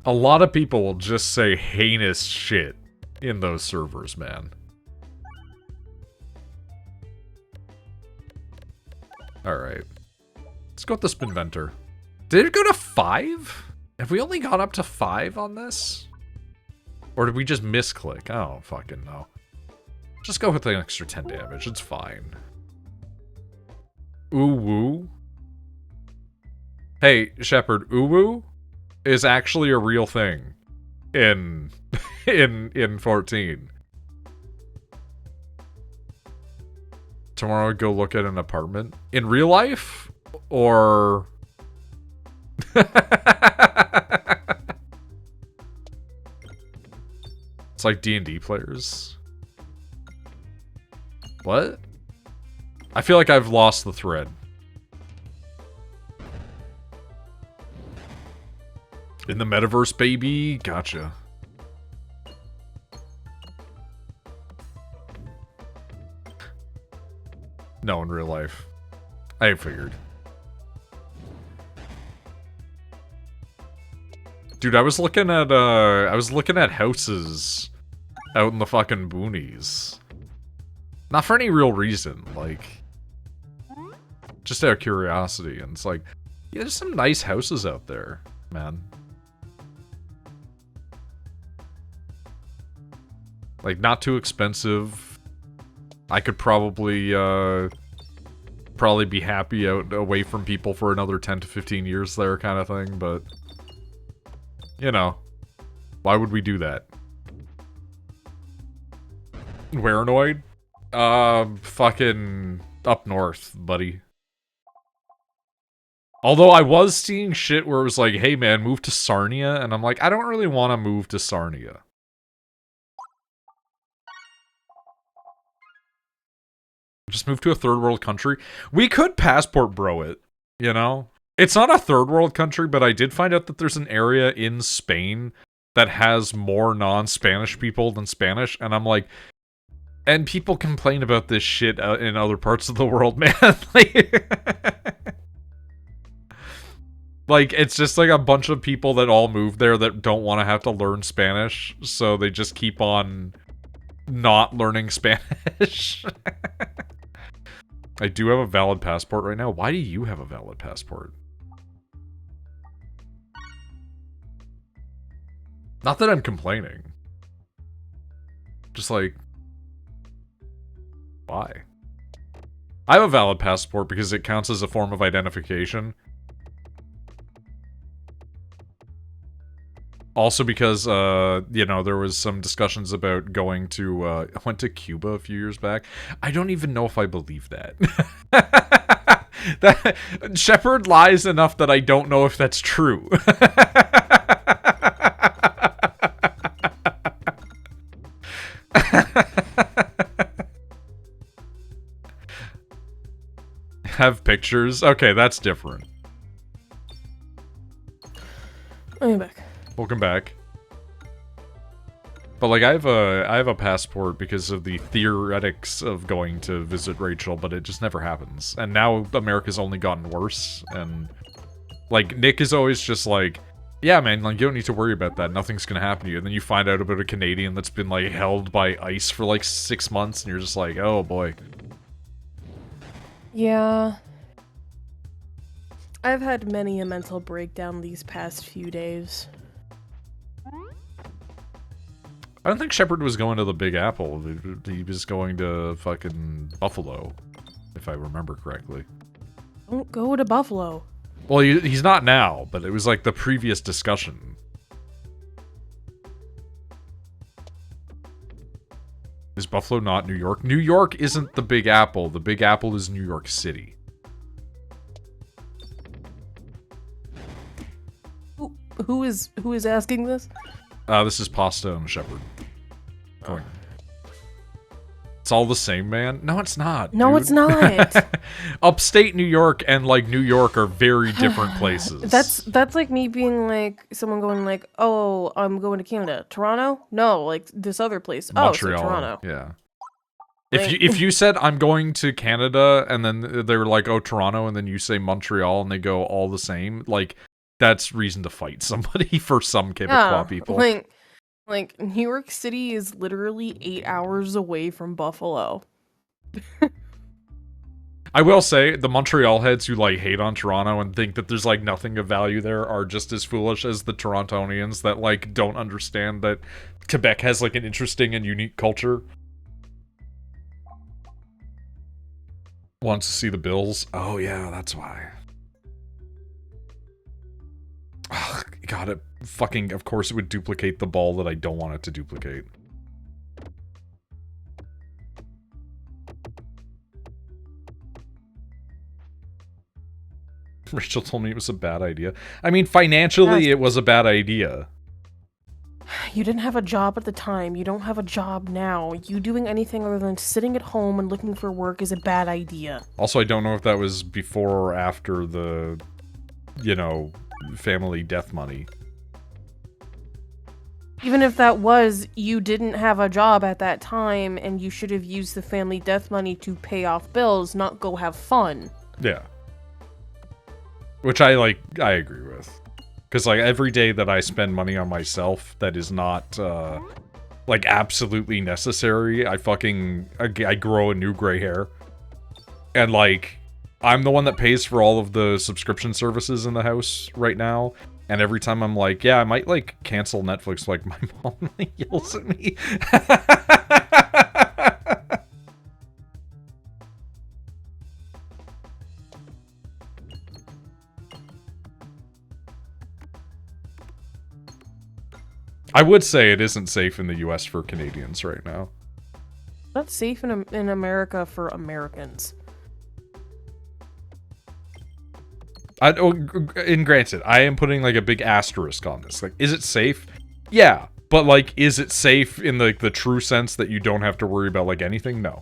A lot of people will just say heinous shit in those servers, man. Alright. Let's go with the Spinventor. Did it go to 5? Have we only gone up to 5 on this? Or did we just misclick? I don't fucking know. Just go with an extra 10 damage. It's fine. Ooh-woo. Hey, Shepard, ooh-woo is actually a real thing in in 14. Tomorrow go look at an apartment in real life or it's like D&D players. What? I feel like I've lost the thread. In the metaverse, baby. Gotcha. No, in real life. I figured. Dude, I was looking at houses out in the fucking boonies. Not for any real reason, like just out of curiosity, and it's like, yeah, there's some nice houses out there, man. Like, not too expensive. I could probably be happy out away from people for another 10 to 15 years there, kind of thing, but you know, why would we do that? Where, Noid? Fucking up north, buddy. Although I was seeing shit where it was like, hey man, move to Sarnia, and I'm like, I don't really want to move to Sarnia. Just move to a third world country. We could passport bro it, you know? It's not a third world country, but I did find out that there's an area in Spain that has more non-Spanish people than Spanish, and I'm like, and people complain about this shit in other parts of the world, man. Like, it's just like a bunch of people that all moved there that don't want to have to learn Spanish, so they just keep on not learning Spanish. I do have a valid passport right now. Why do you have a valid passport? Not that I'm complaining. Just like, why? I have a valid passport because it counts as a form of identification. Also because, you know, there was some discussions about going to, I went to Cuba a few years back. I don't even know if I believe that. That Shepard lies enough that I don't know if that's true. Have pictures? Okay, that's different. I'm back. Welcome back. But like, I have a passport because of the theoretics of going to visit Rachel, but it just never happens. And now America's only gotten worse, and like, Nick is always just like, yeah man, like, you don't need to worry about that, nothing's gonna happen to you. And then you find out about a Canadian that's been like held by ICE for like 6 months, and you're just like, oh boy. Yeah. I've had many a mental breakdown these past few days. I don't think Shepard was going to the Big Apple. He was going to fucking Buffalo, if I remember correctly. Don't go to Buffalo. Well, he's not now, but it was like the previous discussion. Is Buffalo not New York? New York isn't the Big Apple. The Big Apple is New York City. Who is asking this? This is Pasta and Shepard. Going. It's all the same, man. No, it's not. No, dude. it's not. Upstate New York and like New York are very different places. That's like me being like someone going like, "Oh, I'm going to Canada, Toronto." No, like this other place. Montreal. Oh, so Toronto. Yeah. If you said I'm going to Canada and then they were like, "Oh, Toronto," and then you say Montreal and they go all the same, like, that's reason to fight somebody for some Quebecois Yeah, people. like New York City is literally 8 hours away from Buffalo. I will say, the Montreal heads who, like, hate on Toronto and think that there's, like, nothing of value there are just as foolish as the Torontonians that, like, don't understand that Quebec has, like, an interesting and unique culture. Wants to see the Bills? Oh, yeah, that's why. Ugh, God, it fucking, of course it would duplicate the ball that I don't want it to duplicate. Rachel told me it was a bad idea. I mean, financially, it was a bad idea. You didn't have a job at the time. You don't have a job now. You doing anything other than sitting at home and looking for work is a bad idea. Also, I don't know if that was before or after the, you know, family death money. Even if that was, you didn't have a job at that time, and you should have used the family death money to pay off bills, not go have fun. Yeah. Which I agree with. Because, like, every day that I spend money on myself that is not, like, absolutely necessary, I grow a new gray hair. And, like, I'm the one that pays for all of the subscription services in the house right now. And every time I'm like, yeah, I might, like, cancel Netflix, like, my mom yells at me. I would say it isn't safe in the US for Canadians right now. That's safe in America for Americans. And granted, I am putting, like, a big asterisk on this. Like, is it safe? Yeah. But, like, is it safe in, like, the true sense that you don't have to worry about, like, anything? No.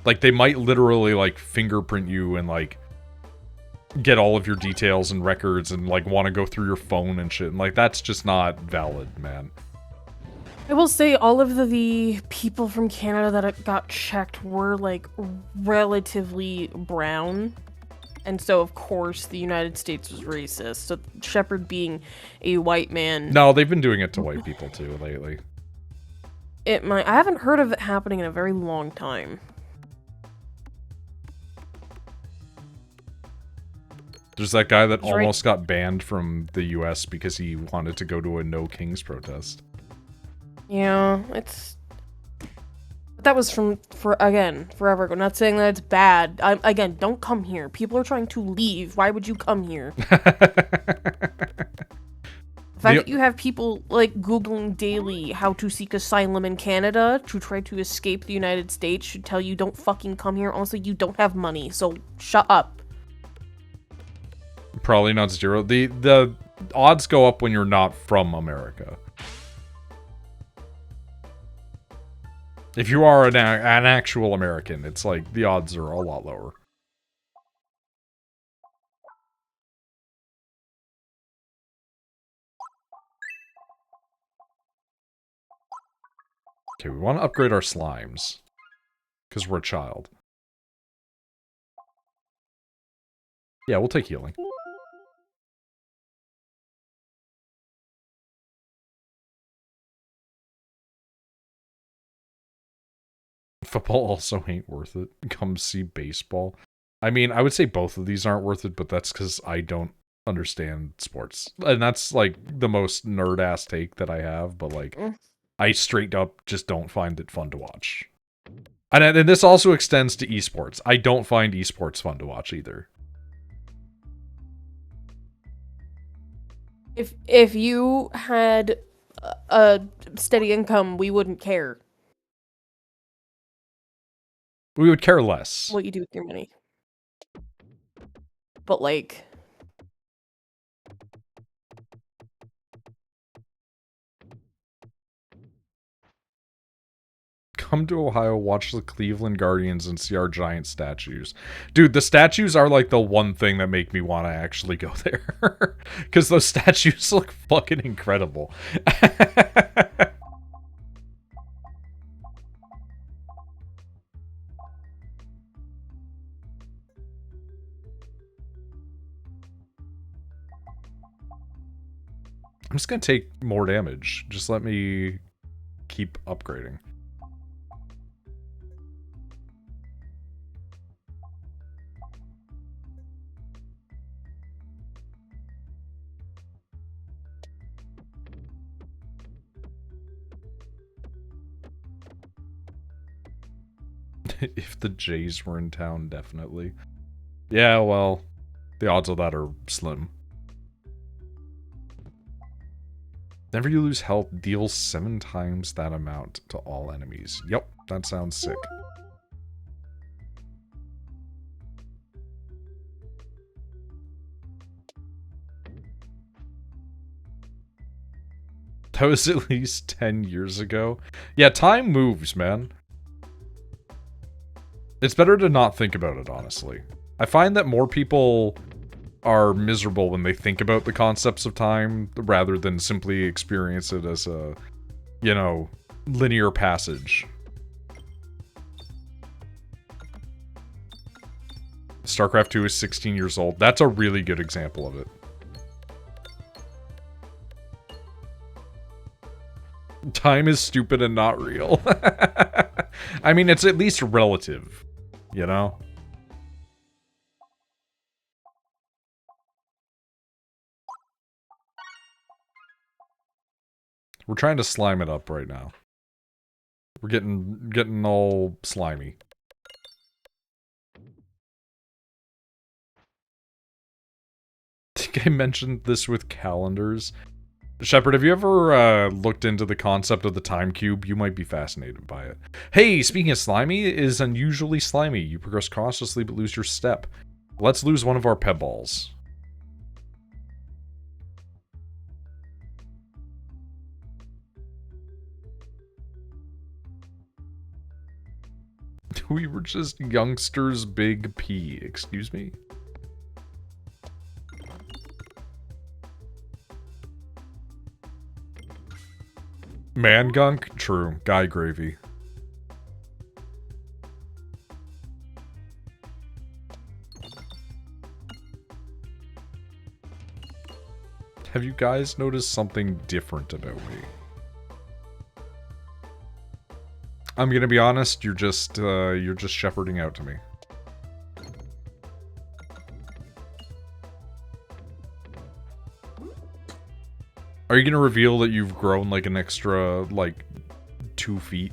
Like, they might literally, like, fingerprint you and, like, get all of your details and records and, like, want to go through your phone and shit. And, like, that's just not valid, man. I will say all of the people from Canada that got checked were, like, relatively brown. And so, of course, the United States was racist. So, Shepard being a white man... No, they've been doing it to white people, too, lately. I haven't heard of it happening in a very long time. There's that guy that almost got banned from the US because he wanted to go to a No Kings protest. Yeah, that was forever ago. Not saying that it's bad. Again, don't come here. People are trying to leave. Why would you come here? The fact that you have people, like, Googling daily how to seek asylum in Canada to try to escape the United States should tell you don't fucking come here. Also, you don't have money, so shut up. Probably not zero. The odds go up when you're not from America. If you are an actual American, it's like the odds are a lot lower. Okay, we want to upgrade our slimes. Because we're a child. Yeah, we'll take healing. Football also ain't worth it. Come see baseball. I mean, I would say both of these aren't worth it, but that's because I don't understand sports. And that's, like, the most nerd-ass take that I have, but, like, I straight up just don't find it fun to watch. And this also extends to esports. I don't find esports fun to watch either. If you had a steady income, we wouldn't care. We would care less. What you do with your money. But, like... Come to Ohio, watch the Cleveland Guardians, and see our giant statues. Dude, the statues are, like, the one thing that make me want to actually go there. Because those statues look fucking incredible. I'm just gonna take more damage. Just let me keep upgrading. If the Jays were in town, definitely. Yeah, well, the odds of that are slim. Whenever you lose health, deal 7 times that amount to all enemies. Yep, that sounds sick. That was at least 10 years ago. Yeah, time moves, man. It's better to not think about it, honestly. I find that more people are miserable when they think about the concepts of time, rather than simply experience it as a, you know, linear passage. StarCraft 2 is 16 years old. That's a really good example of it. Time is stupid and not real. I mean, it's at least relative, you know? We're trying to slime it up right now. We're getting all slimy. I think I mentioned this with calendars. Shepard, have you ever looked into the concept of the time cube? You might be fascinated by it. Hey, speaking of slimy, it is unusually slimy. You progress cautiously but lose your step. Let's lose one of our peb balls. We were just youngsters big P, excuse me? Man gunk? True. Guy gravy. Have you guys noticed something different about me? I'm gonna be honest, you're just shepherding out to me. Are you gonna reveal that you've grown like an extra, like, 2 feet?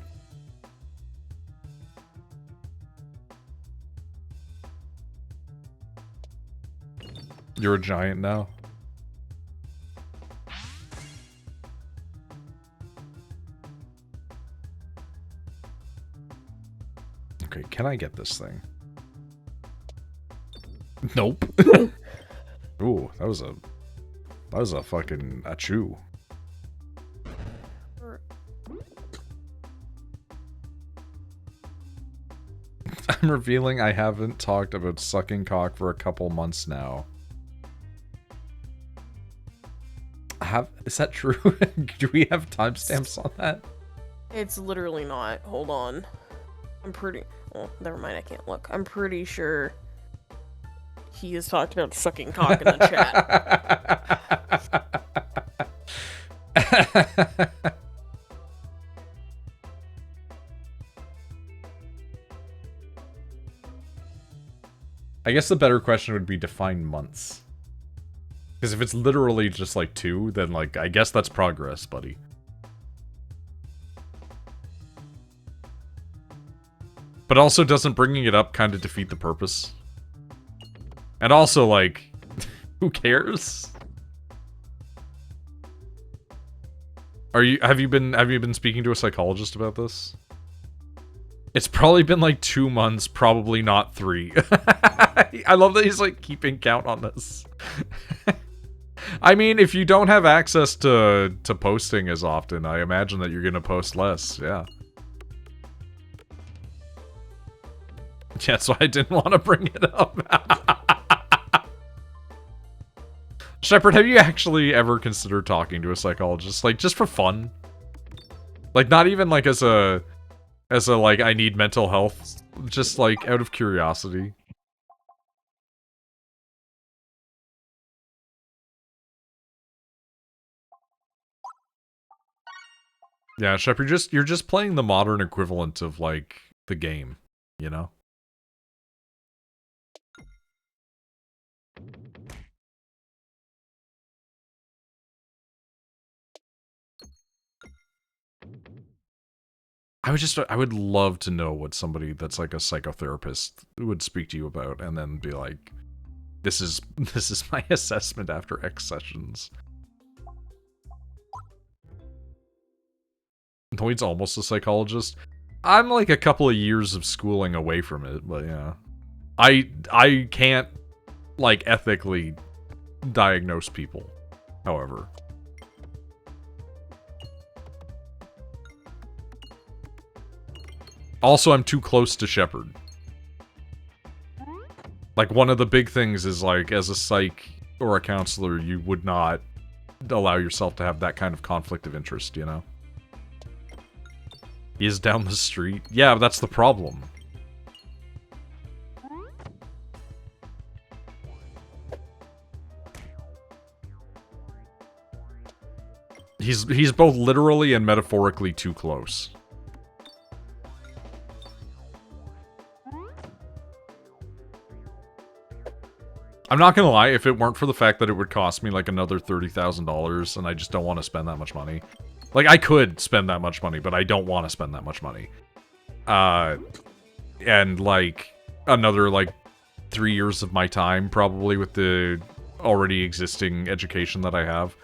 You're a giant now? Okay, can I get this thing? Nope. Ooh, that was a fucking achoo. I'm revealing I haven't talked about sucking cock for a couple months now. Is that true? Do we have timestamps on that? It's literally not. Hold on. I'm pretty... Oh, never mind, I can't look. I'm pretty sure he has talked about sucking cock in the chat. I guess the better question would be define months. Because if it's literally just like 2, then like, I guess that's progress, buddy. But also, doesn't bringing it up kind of defeat the purpose? And also, like, who cares? Have you been speaking to a psychologist about this? It's probably been like 2 months, probably not 3. I love that he's like keeping count on this. I mean, if you don't have access to posting as often, I imagine that you're gonna post less, yeah. Yeah, that's why I didn't want to bring it up. Shepard, have you actually ever considered talking to a psychologist? Like, just for fun? Like, not even like as a like, I need mental health. Just like, out of curiosity. Yeah, Shep, you're just playing the modern equivalent of, like, the game, you know? I would love to know what somebody that's like a psychotherapist would speak to you about, and then be like, this is my assessment after X sessions. Noid's almost a psychologist. I'm like a couple of years of schooling away from it, but yeah. I can't, like, ethically diagnose people, however. Also, I'm too close to Shepard. Like, one of the big things is, like, as a psych or a counselor, you would not allow yourself to have that kind of conflict of interest, you know? He is down the street. Yeah, that's the problem. He's both literally and metaphorically too close. I'm not gonna lie, if it weren't for the fact that it would cost me like another $30,000 and I just don't want to spend that much money. Like, I could spend that much money, but I don't want to spend that much money. And like, another like 3 years of my time probably with the already existing education that I have.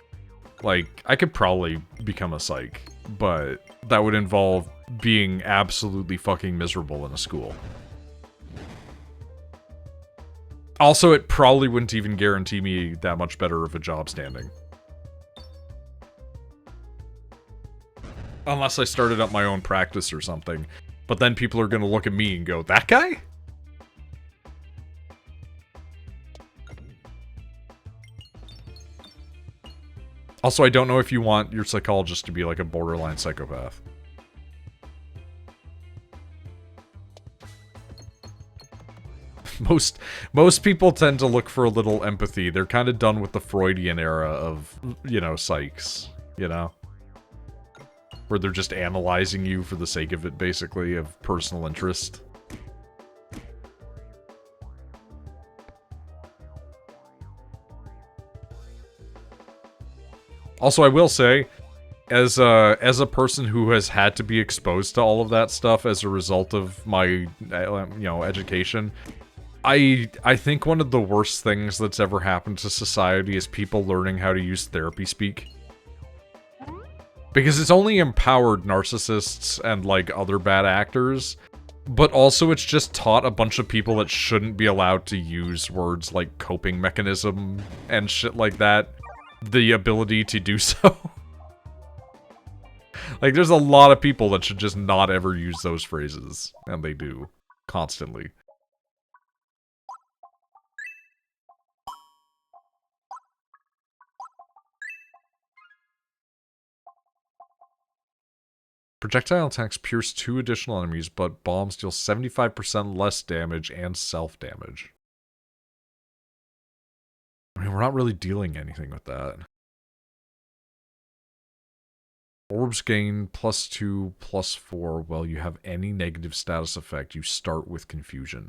Like, I could probably become a psych, but that would involve being absolutely fucking miserable in a school. Also, it probably wouldn't even guarantee me that much better of a job standing. Unless I started up my own practice or something. But then people are gonna look at me and go, that guy? Also, I don't know if you want your psychologist to be like a borderline psychopath. Most people tend to look for a little empathy. They're kind of done with the Freudian era of, you know, psychs, you know? Where they're just analyzing you for the sake of it, basically, of personal interest. Also, I will say, as a person who has had to be exposed to all of that stuff as a result of my, you know, education, I think one of the worst things that's ever happened to society is people learning how to use therapy speak. Because it's only empowered narcissists and, like, other bad actors, but also it's just taught a bunch of people that shouldn't be allowed to use words like coping mechanism and shit like that, the ability to do so. Like, there's a lot of people that should just not ever use those phrases, and they do, constantly. Projectile attacks pierce 2 additional enemies, but bombs deal 75% less damage and self-damage. I mean, we're not really dealing anything with that. Orbs gain +2, +4 while you have any negative status effect. You start with confusion.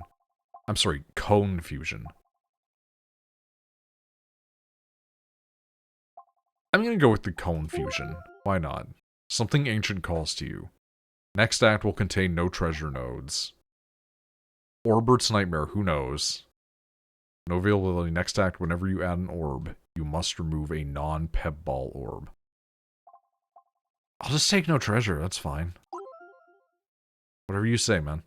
I'm sorry, cone fusion. I'm gonna go with the cone fusion. Why not? Something ancient calls to you. Next act will contain no treasure nodes. Orbert's Nightmare, who knows? No availability. Next act, whenever you add an orb, you must remove a non-peb ball orb. I'll just take no treasure, that's fine. Whatever you say, man.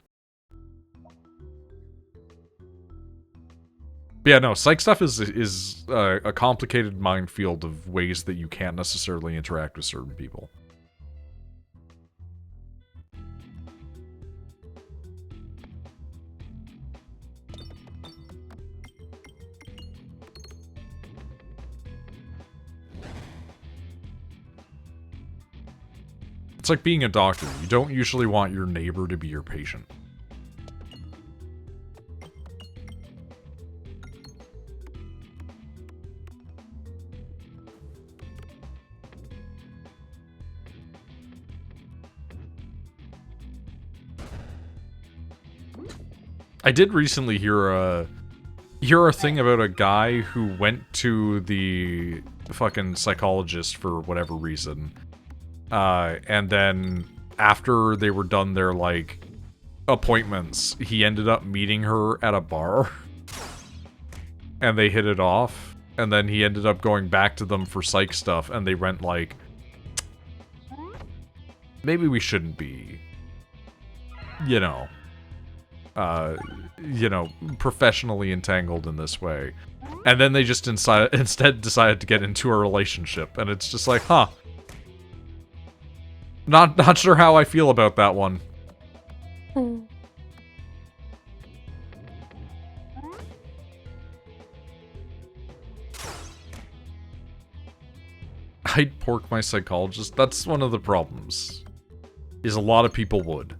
But yeah, no, psych stuff is a complicated minefield of ways that you can't necessarily interact with certain people. It's like being a doctor. You don't usually want your neighbor to be your patient. I did recently hear a thing about a guy who went to the fucking psychologist for whatever reason. And then after they were done their, like, appointments, he ended up meeting her at a bar. And they hit it off. And then he ended up going back to them for psych stuff, and they went like, maybe we shouldn't be, you know, professionally entangled in this way. And then they just instead decided to get into a relationship, and it's just like, huh. Not sure how I feel about that one. I'd pork my psychologist. That's one of the problems. Is a lot of people would.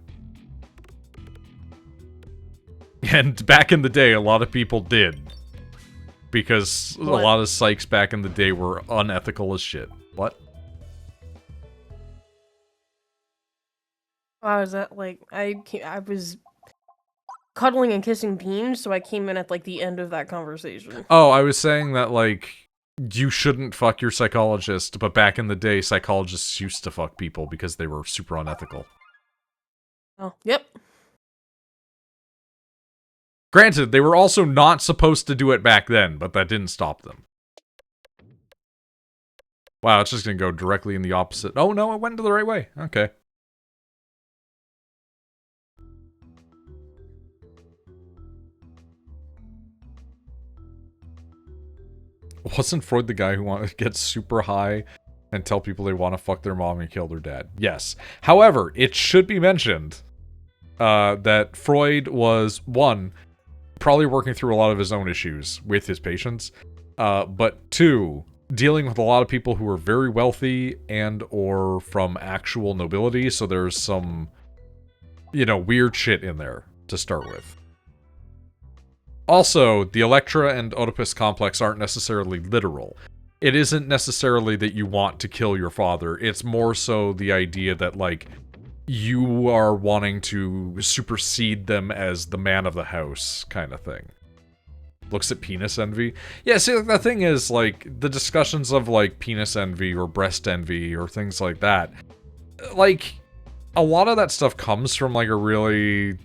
And back in the day, a lot of people did. Because a lot of psychs back in the day were unethical as shit. What? Wow, is that like I was cuddling and kissing Beans, so I came in at like the end of that conversation. Oh, I was saying that like you shouldn't fuck your psychologist, but back in the day, psychologists used to fuck people because they were super unethical. Oh, yep. Granted, they were also not supposed to do it back then, but that didn't stop them. Wow, it's just gonna go directly in the opposite. Oh no, it went the right way. Okay. Wasn't Freud the guy who wanted to get super high and tell people they want to fuck their mom and kill their dad? Yes. However, it should be mentioned that Freud was, one, probably working through a lot of his own issues with his patients, but two, dealing with a lot of people who are very wealthy and or from actual nobility, so there's some, you know, weird shit in there to start with. Also, the Electra and Oedipus complex aren't necessarily literal. It isn't necessarily that you want to kill your father, it's more so the idea that, like, you are wanting to supersede them as the man of the house, kind of thing. Looks at penis envy. Yeah, see, the thing is, like, the discussions of, like, penis envy or breast envy or things like that, like, a lot of that stuff comes from, like, a really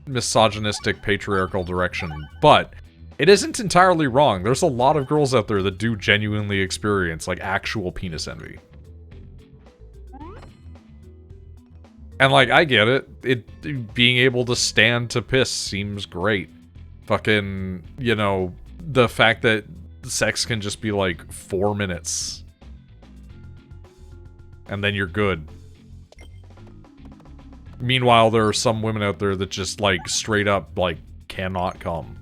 misogynistic, patriarchal direction, but it isn't entirely wrong. There's a lot of girls out there that do genuinely experience, like, actual penis envy. And, like, I get it. Being able to stand to piss seems great. Fucking, you know, the fact that sex can just be, like, 4 minutes. And then you're good. Meanwhile, there are some women out there that just, like, straight up, like, cannot come.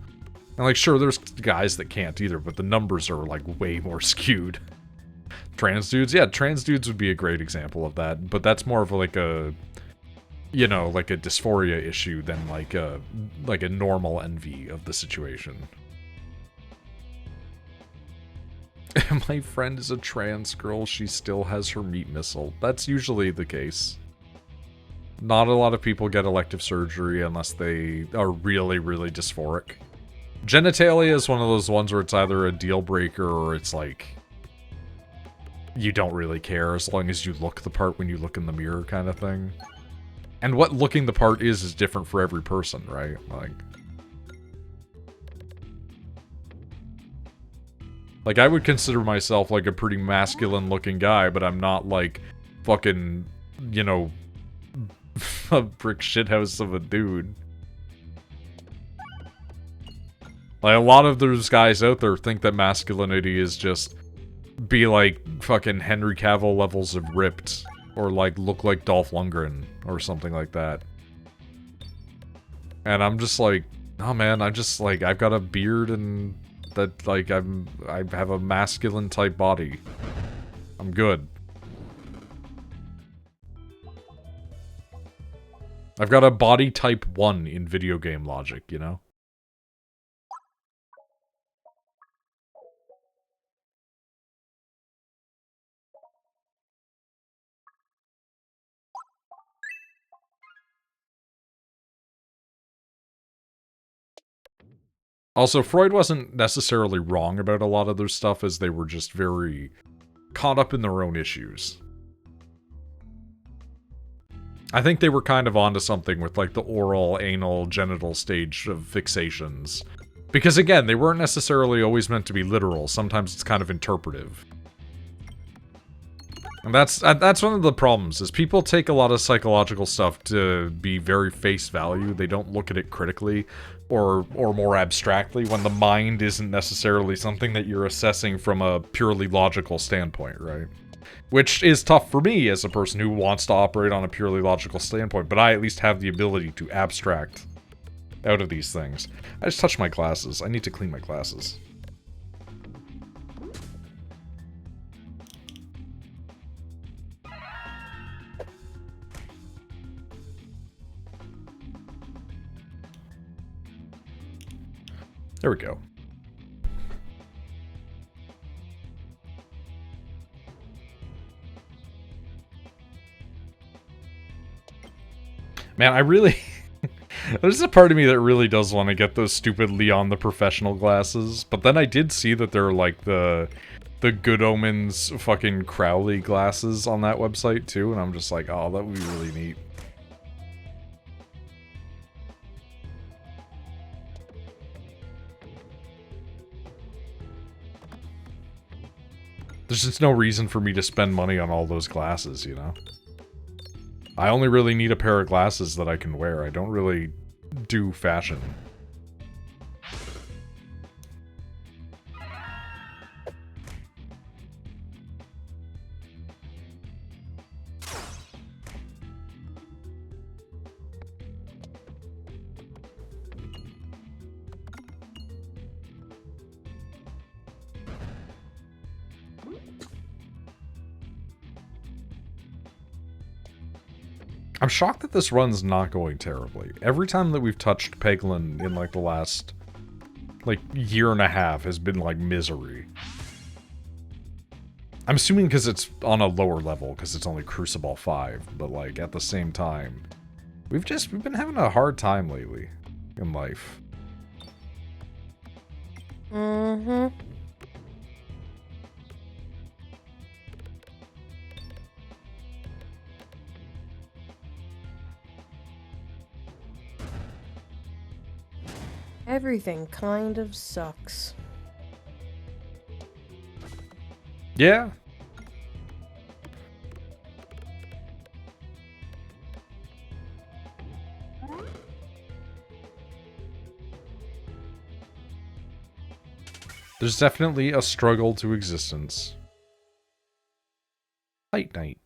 And, like, sure, there's guys that can't either, but the numbers are, like, way more skewed. Trans dudes? Yeah, trans dudes would be a great example of that, but that's more of, like, a, you know, like a dysphoria issue than, like a normal envy of the situation. My friend is a trans girl, she still has her meat missile. That's usually the case. Not a lot of people get elective surgery unless they are really, really dysphoric. Genitalia is one of those ones where it's either a deal breaker or it's like, you don't really care as long as you look the part when you look in the mirror kind of thing. And what looking the part is different for every person, right? Like, I would consider myself, like, a pretty masculine-looking guy, but I'm not, like, fucking, you know, a brick shithouse of a dude. Like, a lot of those guys out there think that masculinity is just be, like, fucking Henry Cavill levels of ripped. Or, like, look like Dolph Lundgren, or something like that. And I'm just like, oh man, I'm just like, I've got a beard and that, like, I have a masculine type body. I'm good. I've got a body type 1 in video game logic, you know? Also, Freud wasn't necessarily wrong about a lot of their stuff, as they were just very caught up in their own issues. I think they were kind of onto something with, like, the oral, anal, genital stage of fixations. Because, again, they weren't necessarily always meant to be literal. Sometimes it's kind of interpretive. And that's one of the problems, is people take a lot of psychological stuff to be very face value. They don't look at it critically or more abstractly, when the mind isn't necessarily something that you're assessing from a purely logical standpoint, right? Which is tough for me as a person who wants to operate on a purely logical standpoint, but I at least have the ability to abstract out of these things. I just touched my glasses. I need to clean my glasses. There we go. Man, I really... There's a part of me that really does want to get those stupid Leon the Professional glasses, but then I did see that they're like the Good Omens fucking Crowley glasses on that website too, and I'm just like, oh, that would be really neat. There's just no reason for me to spend money on all those glasses, you know? I only really need a pair of glasses that I can wear. I don't really do fashion. I'm shocked that this run's not going terribly. Every time that we've touched Peglin in, like, the last, like, year and a half has been, like, misery. I'm assuming because it's on a lower level, because it's only Crucible 5, but, like, at the same time, we've been having a hard time lately in life. Mm-hmm. Everything kind of sucks. Yeah. There's definitely a struggle to existence. Night night.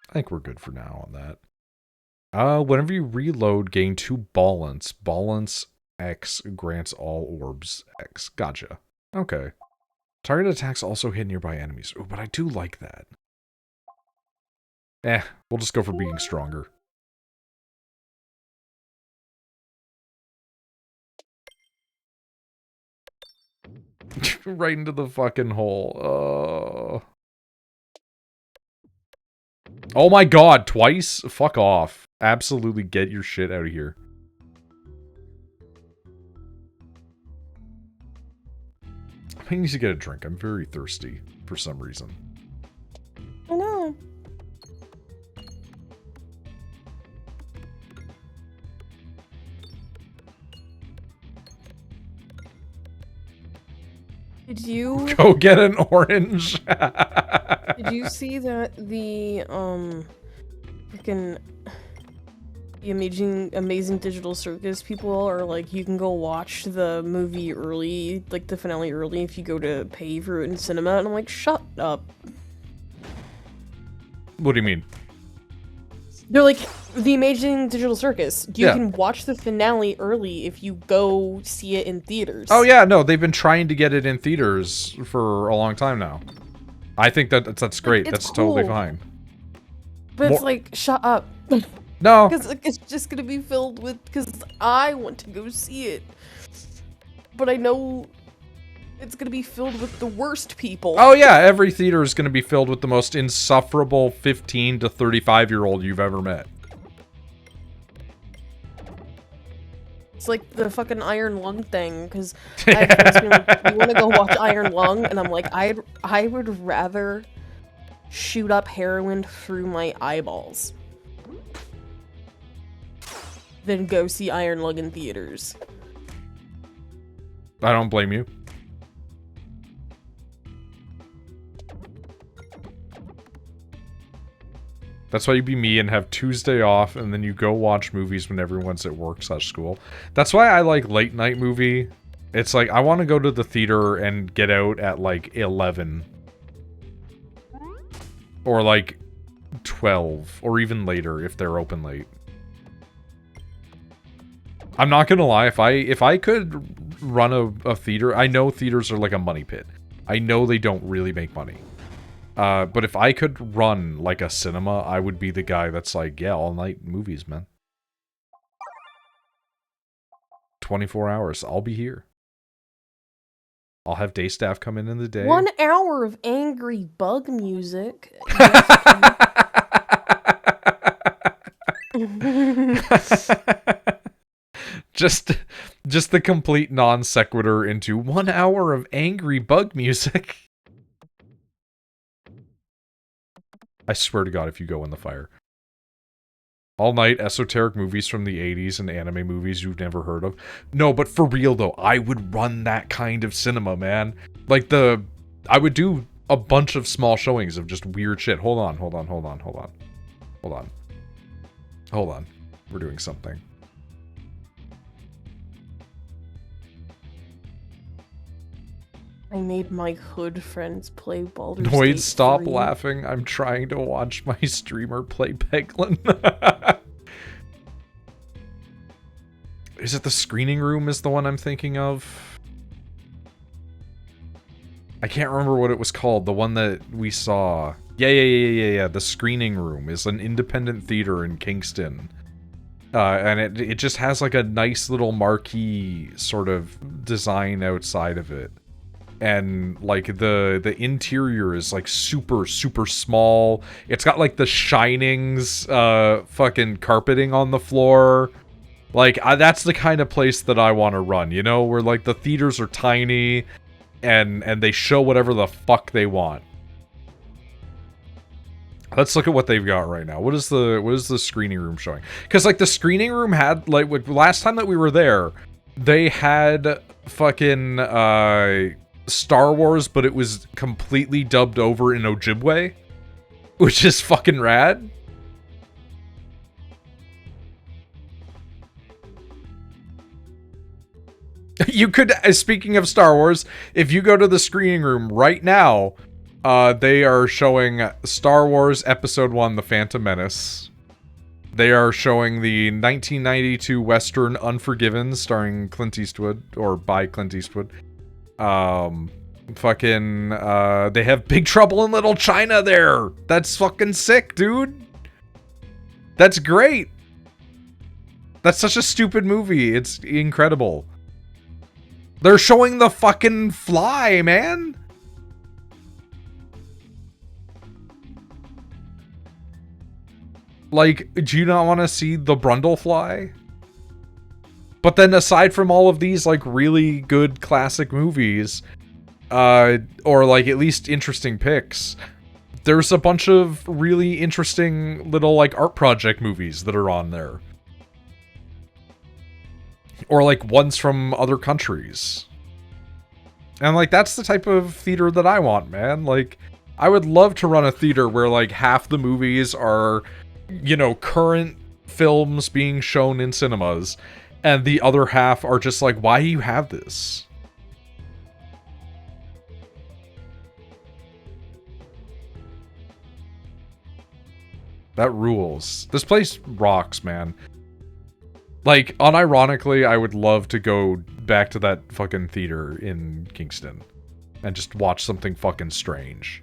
I think we're good for now on that. Whenever you reload, gain 2 Ballance. Ballance X grants all orbs X. Gotcha. Okay. Target attacks also hit nearby enemies. Oh, but I do like that. We'll just go for being stronger. Right into the fucking hole. Oh my god, twice? Fuck off. Absolutely get your shit out of here. I need to get a drink. I'm very thirsty for some reason. I know. Did you go get an orange? Did you see that the freaking the amazing digital circus people are like, you can go watch the movie early, like the finale early, if you go to pay for it in cinema, and I'm like, shut up. What do you mean? They're like, the Amazing Digital Circus. You can watch the finale early if you go see it in theaters. Oh yeah, no, they've been trying to get it in theaters for a long time now. I think that's great. That's cool. Totally fine. But it's like, shut up. No. Because it's just going to be filled with, because I want to go see it. but I know it's gonna be filled with the worst people. Oh yeah, every theater is going to be filled with the most insufferable 15 to 35-year-old you've ever met. It's like the fucking Iron Lung thing, because I have friends being like, you want to go watch Iron Lung? And I'm like, I would rather shoot up heroin through my eyeballs than go see Iron Lung in theaters. I don't blame you. That's why you be me and have Tuesday off, and then you go watch movies when everyone's at work/school. That's why I like late night movie. It's like, I want to go to the theater and get out at like 11. Or like 12, or even later if they're open late. I'm not gonna lie, if I could run a theater, I know theaters are like a money pit. I know they don't really make money. But if I could run like a cinema, I would be the guy that's like, yeah, all night movies, man. 24 hours, I'll be here. I'll have day staff come in the day. 1 hour of angry bug music. just the complete non sequitur into 1 hour of angry bug music. I swear to God, if you go in the fire. All night esoteric movies from the 80s and anime movies you've never heard of. No, but for real though, I would run that kind of cinema, man. Like I would do a bunch of small showings of just weird shit. Hold on. We're doing something. I made my hood friends play Baldur's Noid, Gate stop 3. laughing. I'm trying to watch my streamer play Peglin. Is it the screening room is the one I'm thinking of? I can't remember what it was called. The one that we saw. Yeah. The screening room is an independent theater in Kingston. And it just has like a nice little marquee sort of design outside of it. And like the interior is like super small. It's got like the Shining's fucking carpeting on the floor. Like that's the kind of place that I want to run, you know, where like the theaters are tiny and they show whatever the fuck they want. Let's look at what they've got right now. What is the screening room showing? Because like the screening room had like last time that we were there, they had fucking Star Wars, but it was completely dubbed over in Ojibwe, which is fucking rad. You could, speaking of Star Wars, if you go to the screening room right now, they are showing Star Wars Episode 1, The Phantom Menace. They are showing the 1992 Western Unforgiven, starring Clint Eastwood, or by Clint Eastwood. Fucking, they have Big Trouble in Little China there. That's fucking sick, dude. That's great. That's such a stupid movie. It's incredible. They're showing The fucking Fly, man. Like, do you not want to see The Brundlefly? But then aside from all of these, like, really good classic movies, or, like, at least interesting picks, there's a bunch of really interesting little, like, art project movies that are on there. Or, like, ones from other countries. And, like, that's the type of theater that I want, man. Like, I would love to run a theater where, like, half the movies are, you know, current films being shown in cinemas, and the other half are just like, why do you have this? That rules. This place rocks, man. Like, unironically, I would love to go back to that fucking theater in Kingston and just watch something fucking strange.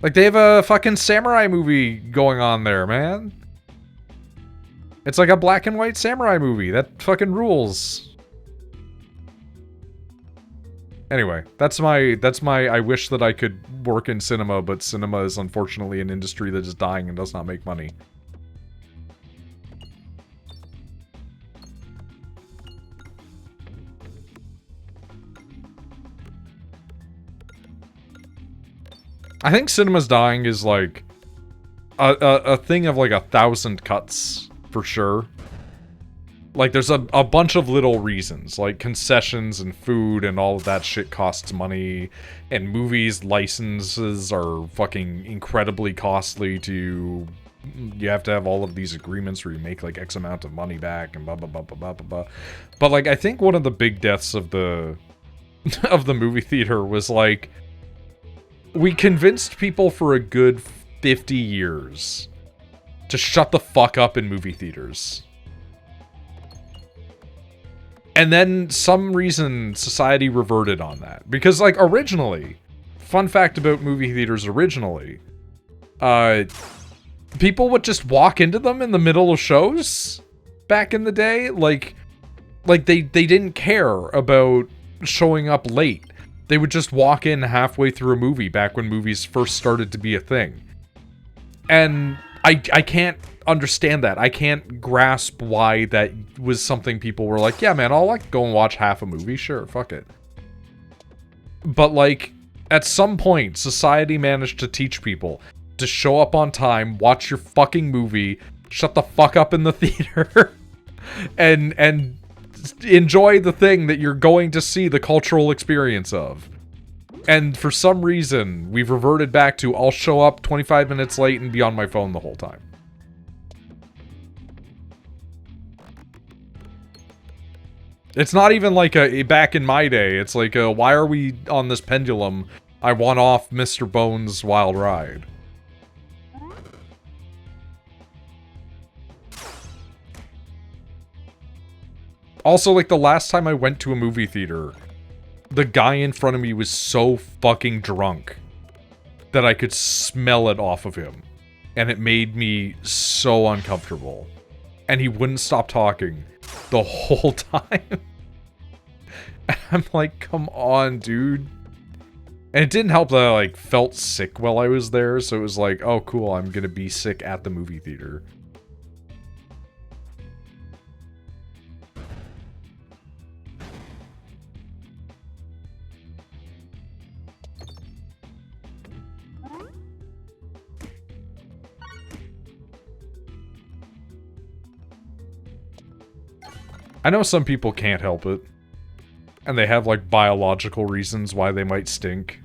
Like, they have a fucking samurai movie going on there, man. It's like a black and white samurai movie. That fucking rules. Anyway, that's my I wish that I could work in cinema, but cinema is unfortunately an industry that is dying and does not make money. I think cinema's dying is like a thing of like 1,000 cuts for sure. Like, there's a bunch of little reasons, like concessions and food and all of that shit costs money, and movies licenses are fucking incredibly costly to... You have to have all of these agreements where you make, like, X amount of money back and blah, blah, blah, blah, blah, blah, blah. But, like, I think one of the big deaths of the... of the movie theater was, like... We convinced people for a good 50 years to shut the fuck up in movie theaters. And then, some reason, society reverted on that. Because, like, originally, fun fact about movie theaters originally, people would just walk into them in the middle of shows back in the day. Like they didn't care about showing up late. They would just walk in halfway through a movie back when movies first started to be a thing. And I can't understand that. I can't grasp why that was something people were like, yeah, man, I'll like go and watch half a movie. Sure, fuck it. But like, at some point, society managed to teach people to show up on time, watch your fucking movie, shut the fuck up in the theater, and enjoy the thing that you're going to see the cultural experience of. And for some reason, we've reverted back to, I'll show up 25 minutes late and be on my phone the whole time. It's not even like a back in my day. It's like a, why are we on this pendulum? I want off Mr. Bones' wild ride. Also, like, the last time I went to a movie theater, the guy in front of me was so fucking drunk that I could smell it off of him. And it made me so uncomfortable. And he wouldn't stop talking the whole time. I'm like, come on, dude. And it didn't help that I, like, felt sick while I was there, so it was like, oh, cool, I'm gonna be sick at the movie theater. I know some people can't help it. And they have, like, biological reasons why they might stink.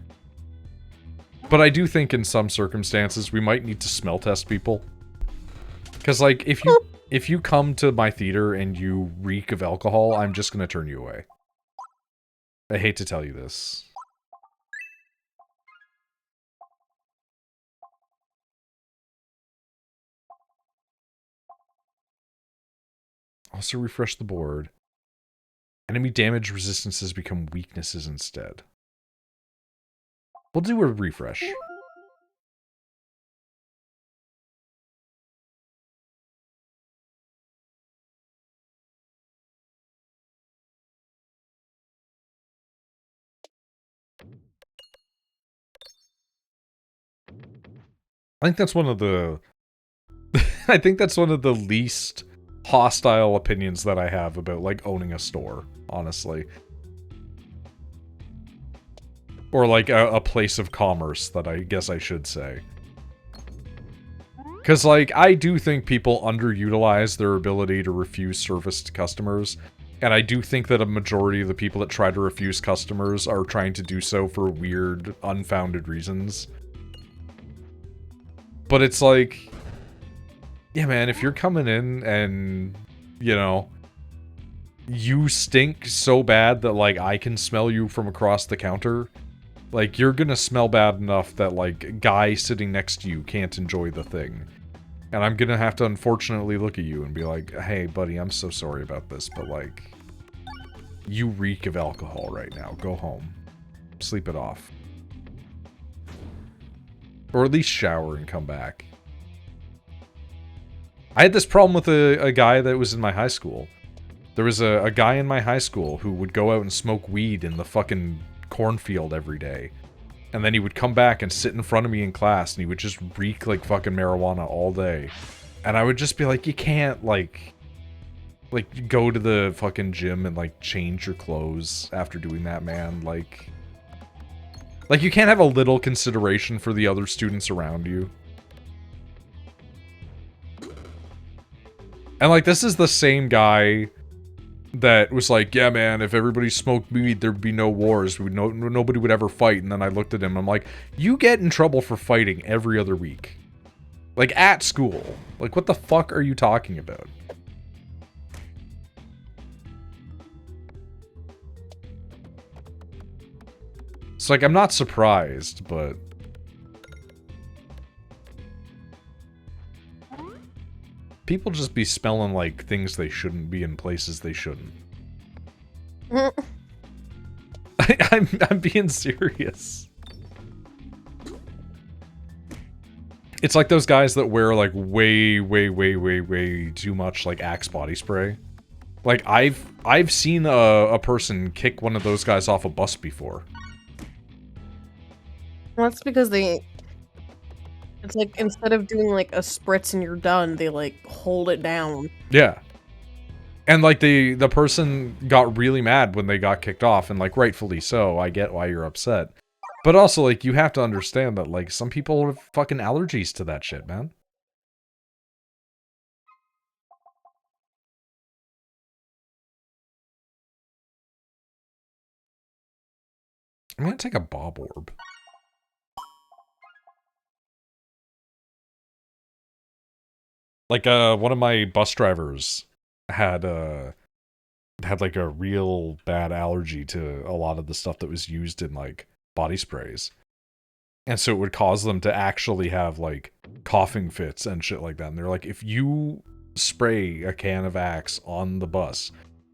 But I do think in some circumstances we might need to smell test people. Because, like, if you come to my theater and you reek of alcohol, I'm just gonna turn you away. I hate to tell you this. Also refresh the board. Enemy damage resistances become weaknesses instead. We'll do a refresh. I think that's one of the... I think that's one of the least hostile opinions that I have about, like, owning a store, honestly. Or, like, a place of commerce, that I guess I should say. Because, like, I do think people underutilize their ability to refuse service to customers, and I do think that a majority of the people that try to refuse customers are trying to do so for weird, unfounded reasons. But it's like... Yeah, man, if you're coming in and, you know, you stink so bad that, like, I can smell you from across the counter, like, you're gonna smell bad enough that, like, a guy sitting next to you can't enjoy the thing. And I'm gonna have to, unfortunately, look at you and be like, hey, buddy, I'm so sorry about this, but, like, you reek of alcohol right now. Go home. Sleep it off. Or at least shower and come back. I had this problem with a guy that was in my high school. There was a guy in my high school who would go out and smoke weed in the fucking cornfield every day. And then he would come back and sit in front of me in class, and he would just reek like fucking marijuana all day. And I would just be like, you can't, like, go to the fucking gym and, like, change your clothes after doing that, man. Like, you can't have a little consideration for the other students around you. And, like, this is the same guy that was like, yeah, man, if everybody smoked weed, there'd be no wars. Nobody would ever fight. And then I looked at him, I'm like, you get in trouble for fighting every other week. Like, at school. Like, what the fuck are you talking about? It's like, I'm not surprised, but... people just be smelling like things they shouldn't be in places they shouldn't. I'm being serious. It's like those guys that wear like way too much like Axe body spray. Like I've seen a person kick one of those guys off a bus before. Well, that's because it's like, instead of doing, like, a spritz and you're done, they, like, hold it down. Yeah. And, like, the person got really mad when they got kicked off, and, like, rightfully so. I get why you're upset. But also, like, you have to understand that, like, some people have fucking allergies to that shit, man. I'm gonna take a bob orb. Like, one of my bus drivers had like a real bad allergy to a lot of the stuff that was used in, like, body sprays. And so it would cause them to actually have, like, coughing fits and shit like that. And they're like, if you spray a can of Axe on the bus,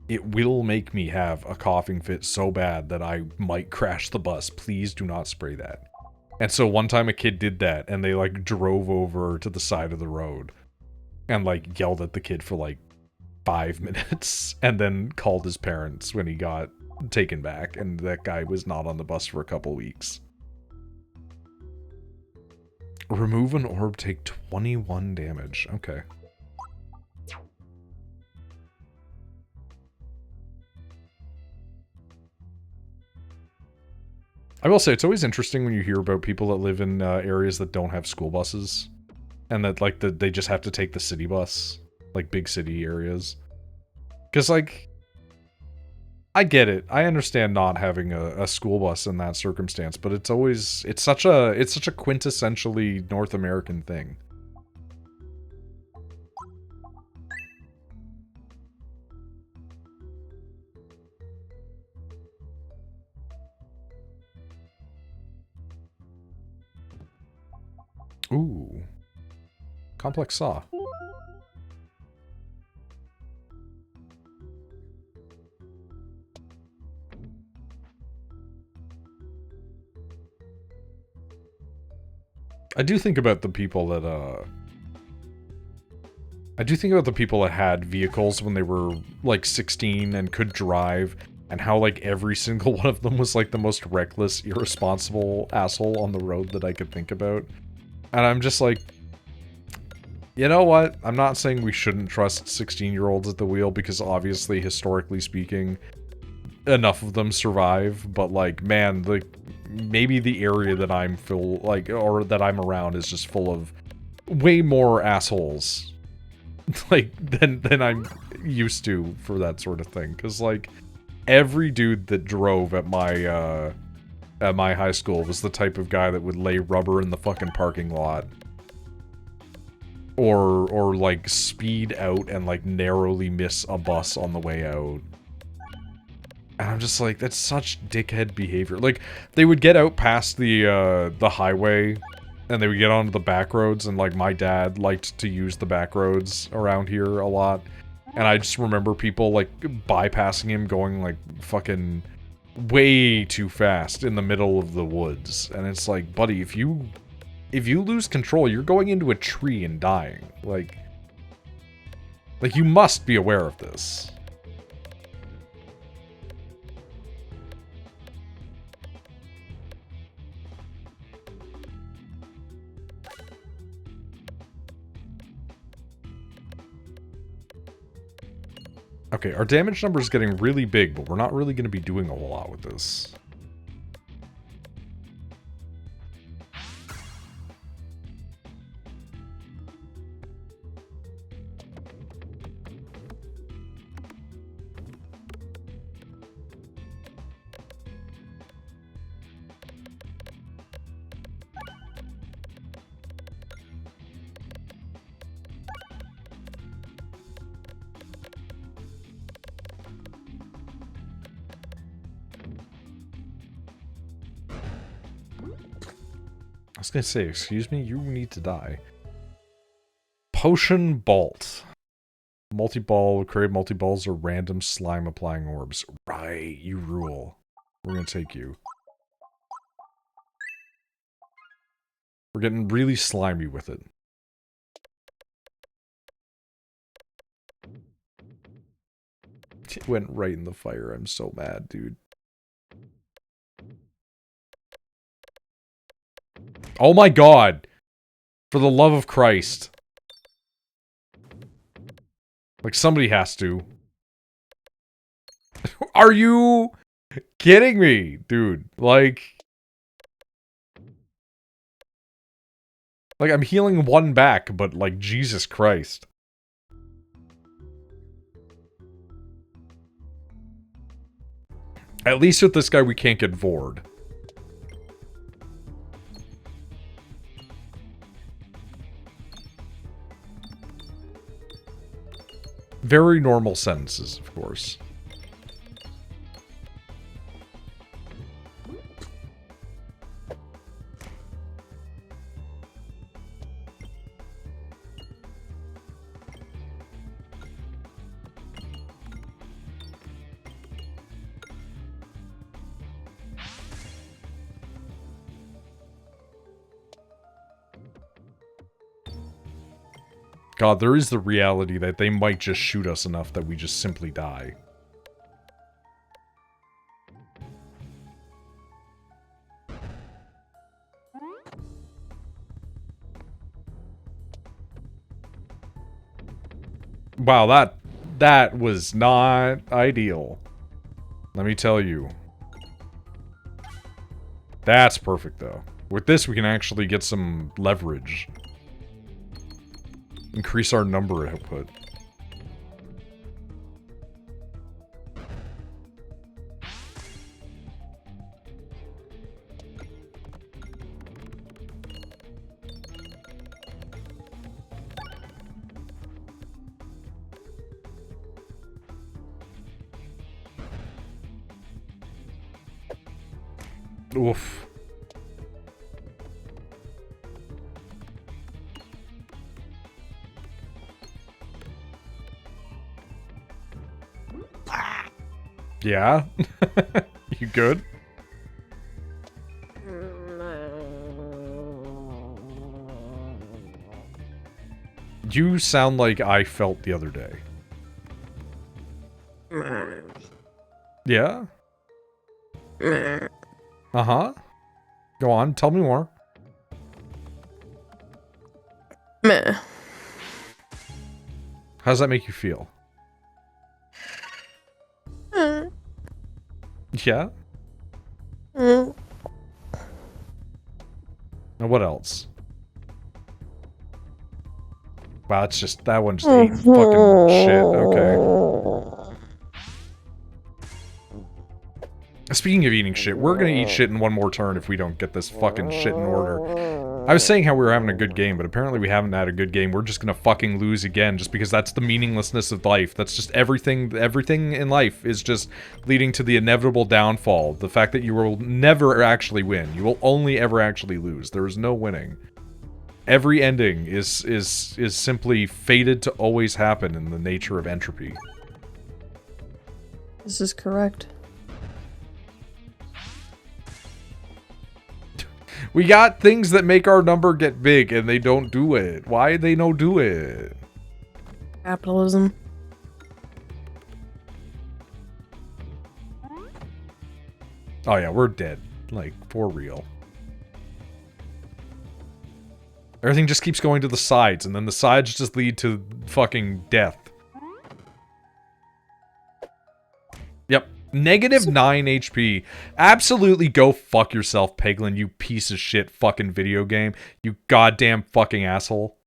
it will make me have a coughing fit so bad that I might crash the bus. Please do not spray that. And so one time a kid did that, and they, like, drove over to the side of the road and, like, yelled at the kid for, like, 5 minutes, and then called his parents when he got taken back, and that guy was not on the bus for a couple weeks. Remove an orb, take 21 damage. Okay. I will say, it's always interesting when you hear about people that live in areas that don't have school buses. And that, like, they just have to take the city bus. Like, big city areas. Because, like, I get it. I understand not having a school bus in that circumstance, but it's always... It's such a quintessentially North American thing. Ooh. Complex saw. I do think about the people that, had vehicles when they were, like, 16 and could drive, and how, like, every single one of them was, like, the most reckless, irresponsible asshole on the road that I could think about. And I'm just like, you know what? I'm not saying we shouldn't trust 16-year-olds at the wheel, because obviously, historically speaking, enough of them survive, but, like, man, like, maybe the area that I'm or that I'm around is just full of way more assholes, like, than I'm used to for that sort of thing. Because, like, every dude that drove at my high school was the type of guy that would lay rubber in the fucking parking lot. Or like, speed out and, like, narrowly miss a bus on the way out. And I'm just like, that's such dickhead behavior. Like, they would get out past the highway, and they would get onto the back roads, and, like, my dad liked to use the back roads around here a lot. And I just remember people, like, bypassing him, going, like, fucking way too fast in the middle of the woods. And it's like, buddy, if you lose control, you're going into a tree and dying. Like, Like, you must be aware of this. Okay, our damage number is getting really big, but we're not really going to be doing a whole lot with this. I was gonna say, excuse me, you need to die. Potion Bolt. Multi-ball, create multi-balls or random slime applying orbs. Right, you rule. We're gonna take you. We're getting really slimy with it. It went right in the fire. I'm so mad, dude. Oh my god! For the love of Christ. Like, somebody has to. Are you kidding me, dude? Like, I'm healing one back, but, like, Jesus Christ. At least with this guy, we can't get vored. Very normal sentences, of course. God, there is the reality that they might just shoot us enough that we just simply die. Wow, that was not ideal. Let me tell you. That's perfect, though. With this, we can actually get some leverage. Increase our number output. Oof. Yeah? You good? You sound like I felt the other day. Yeah? Uh-huh. Go on, tell me more. Meh. How does that make you feel? Yeah? And what else? Wow, it's just, that one just ate fucking shit, okay. Speaking of eating shit, we're gonna eat shit in one more turn if we don't get this fucking shit in order. I was saying how we were having a good game, but apparently we haven't had a good game. We're just gonna fucking lose again, just because that's the meaninglessness of life. That's just everything in life is just leading to the inevitable downfall. The fact that you will never actually win. You will only ever actually lose. There is no winning. Every ending is simply fated to always happen in the nature of entropy. This is correct. We got things that make our number get big, and they don't do it. Why they no do it? Capitalism. Oh yeah, we're dead. Like, for real. Everything just keeps going to the sides, and then the sides just lead to fucking death. Yep. Negative 9 HP. Absolutely go fuck yourself, Peglin, you piece of shit fucking video game. You goddamn fucking asshole.